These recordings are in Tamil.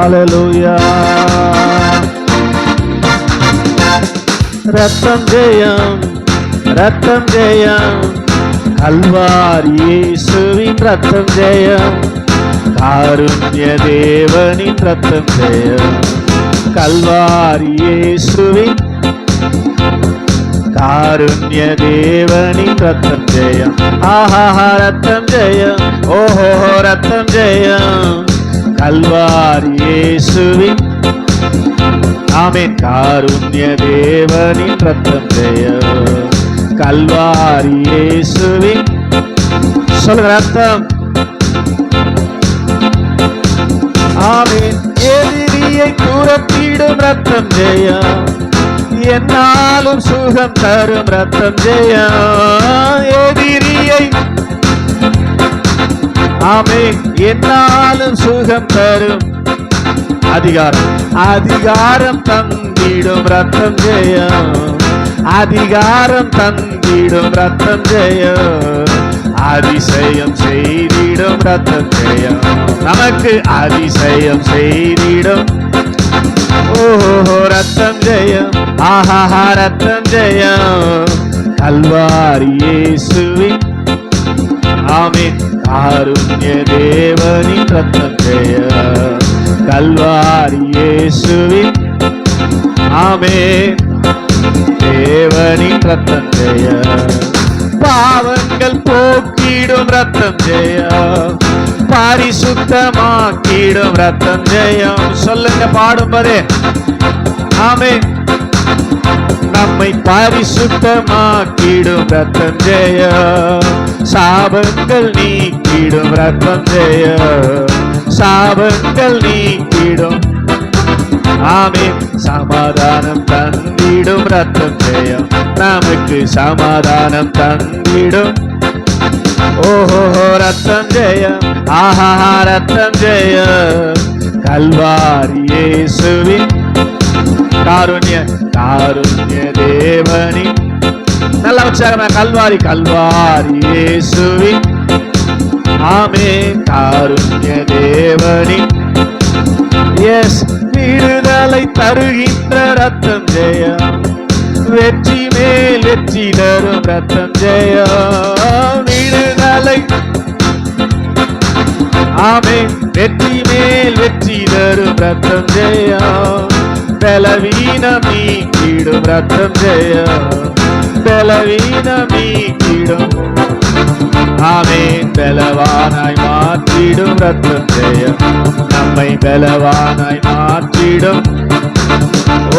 ஹalleluya. ரத்தம் ஜெயம், ரத்தம் ஜெயம், கல்வாரி இயேசுவின் ரத்தம் ஜெயம், காருண்ய தேவனின் ரத்தம் ஜெயம், கல்வாரி இயேசுவின் காருண்ய தேவனின் ரத்தம் ஜெயம். ஆஹா ரத்தம் ஜெயம், ஓஹோ ரத்தம் ஜெயம், கல்வாரி இயேசுவின் ஆமென் காருண்ய தேவனின் ரத்தம் ஜெயம், கல்வாரி இயேசுவின் சொல்லுங்க ரத்தம். ஆமென் எதிரியை துரத்திடும் ரத்தம் ஜெயம், என்னாலும் சுகம் தரும் ரத்தம் ஜெயம், எதிரியை ஆமென் என்னாலும் சுகம் தரும் அதிகாரம், அதிகாரம் தந்திடும் ரத்தம் ஜெயம், அதிகாரம் தந்திடும் ரத்தம் ஜெயம், அதிசயம் செய்திடும் ரத்தம் ஜெயம், நமக்கு அதிசயம் செய்திடும் ஓஹோ ரத்தம் ஜெயம், ஆஹா ரத்தம் ஜெயம், கல்வாரி இயேசுவின் ஆமென் காருண்ய தேவனின் ரத்தம் ஜெயம், கல்வாரி இயேசுவின் ஆமென் தேவனின் ரத்தம் ஜெயம், பாவங்கள் போக்கிடும் ரத்தம் ஜெயம், பரிசுத்தமாக்கிடும் ரத்தம் ஜெயம். சொல்லுங்க பாடும்போதே ஆமென் நம்மை பரிசுத்தமாக்கிடும் ரத்தம் ஜெயம், சாபங்கள் நீக்கிடும் ரத்தம் ஜெயம், சாபங்கள் நீக்கிடும் ஆமென் சமாதானம் தந்திடும் ரத்தம் ஜெயம், நமக்கு சமாதானம் தந்திடும் ஓஹோ ரத்தம் ஜெயம், ஆஹா ரத்தம் ஜெயம், கல்வாரி இயேசுவின் காருண்ய காருண்ய தேவனின் நல்ல உற்சாகமா கல்வாரி கல்வாரி இயேசுவின் ஆமென் காருண்ய தேவனின் எஸ் விடுதலை தருகின்ற ரத்தம் ஜெயம், வெற்றி மேல் வெற்றி தரும் ரத்தம் ஜெயம், விடுதலை ஆமென் வெற்றி மேல் வெற்றி தரும் ரத்தம் ஜெயம், பலவீனம் நீக்கிடும் ரத்தம் ஜெயம், பலவீனம் நீக்கிடும் ஆமென் பலவானாய் மாற்றிடும் ரத்தம் ஜெயம், நம்மை பலவானாய் மாற்றிடும்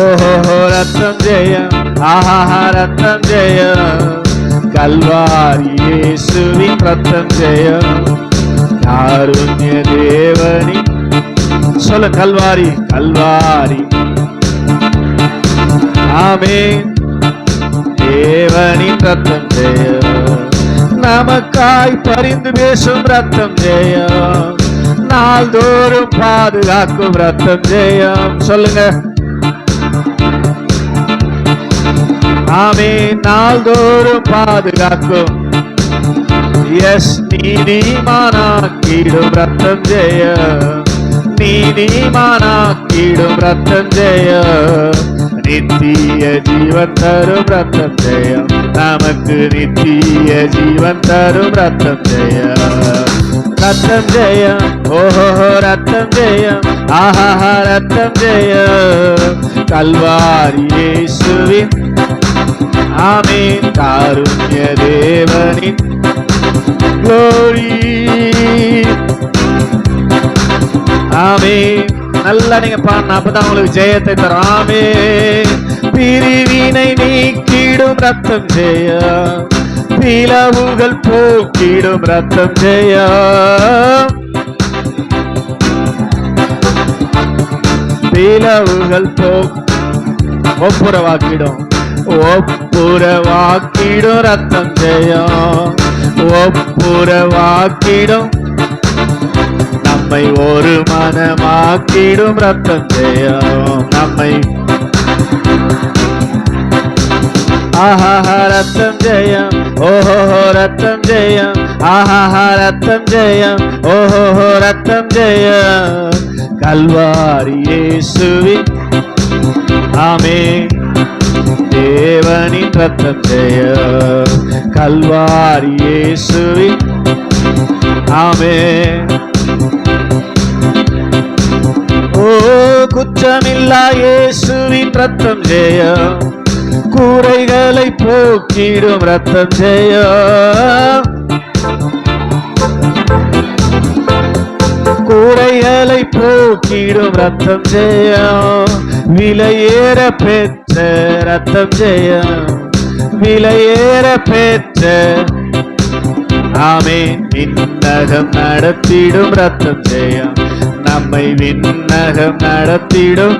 ஓஹோ ரத்தம் ஜெயம், ஆஹா ரத்தம் ஜெயம், கல்வாரி இயேசுவின் ரத்தம் ஜெயம், காருண்ய தேவனின் சொல்ல கல்வாரி கல்வாரி ஆமென் தேவனின் ரத்தம் ஜெயம், நமக்காய் பரிந்து பேசும் ரத்தம் ஜெயம், நாள்தோறும் பாதுகாக்கும் ரத்தம் ஜெயம். சொல்லுங்க ஆமென் நாள்தோறும் பாதுகாக்கும் எஸ் நீதிமானாக்கிடும் ரத்தம் ஜெயம், நீதிமானாக்கிடும் ரத்தம் ஜெயம், நித்திய ஜீவன் தரும் ரத்தம் ஜெயம், நமக்கு நித்திய ஜீவன் தரும் ரத்தம் ஜெயம், ரத்தம் ஜெயம் ஓஹோ ரத்தம் ஜெயம், ஆஹா ரத்தம் ஜெயம், கல்வாரி இயேசுவின் ஆமென் காருண்ய தேவனின் glory ஆமென். நல்லா நீங்க பாருங்க அப்பதான் உங்களுக்கு ஜெயத்தை தரும். ஆமென் பிரிவினை நீக்கிடும் ரத்தம் ஜெயம், பிளவுகள் போக்கிடும் ரத்தம் ஜெயம், பிளவுகள் ஒப்புரவாக்கிடும் ஒப்புரவாக்கிடும் ரத்தம் ஜெயம், ஒப்புரவாக்கிடும் நம்மை ஒரு மனமாக்கிடும் ரத்தம் ஜெயம், நம்மை ஆஹா ரத்தம் ஜெயம் ஓஹோ ரத்தம் ஜெயம், ஆஹா ரத்தம் ஜெயம் ஓஹோ ரத்தம் ஜெயம், கல்வாரி இயேசுவின் ஆமென் தேவனின் ரத்தம் ஜெயம் கல்வாரி இயேசுவின் ஆமென் ஓ குற்றமில்லா இயேசுவின் ரத்தம் ஜெயம் கூரைகளை போக்கிடும் ரத்தம் ஜெயம் கூரைகளை போக்கிடும் ரத்தம் ஜெயம் விலையேற பெற்ற ரத்தம் ஜெயம் விலையேற பெற்ற ஆமென் விண்ணகம் நடத்திடும் ரத்தம் ஜெயம் நம்மை விண்ணகம் நடத்திடும்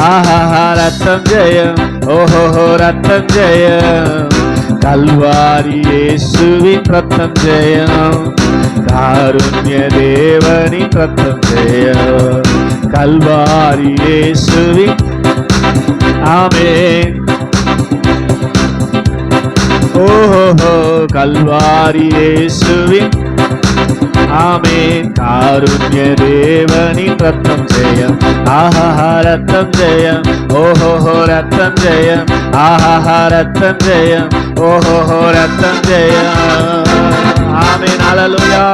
ஆஹா ரத்தம் ஜெயம் ஓஹோ ரத்தம் ஜெயம் கல்வாரி இயேசுவின் ரத்தம் ஜெயம் காருண்ய தேவனின் ரத்தம் ஜெயம் கல்வாரி இயேசுவின் ஆமென் ஓஹோ கல்வாரி இயேசுவின் ஆமென் காருண்ய தேவனின் ரத்தம் ஜெயம் ஆஹா ரத்தம் ஜெயம் ஓஹோ ரத்தம் ஜெயம் ஆஹா ரத்தம் ஜெயம் ஓஹோ ரத்தம் ஜெயம் ஆமென் ஹல்லேலூயா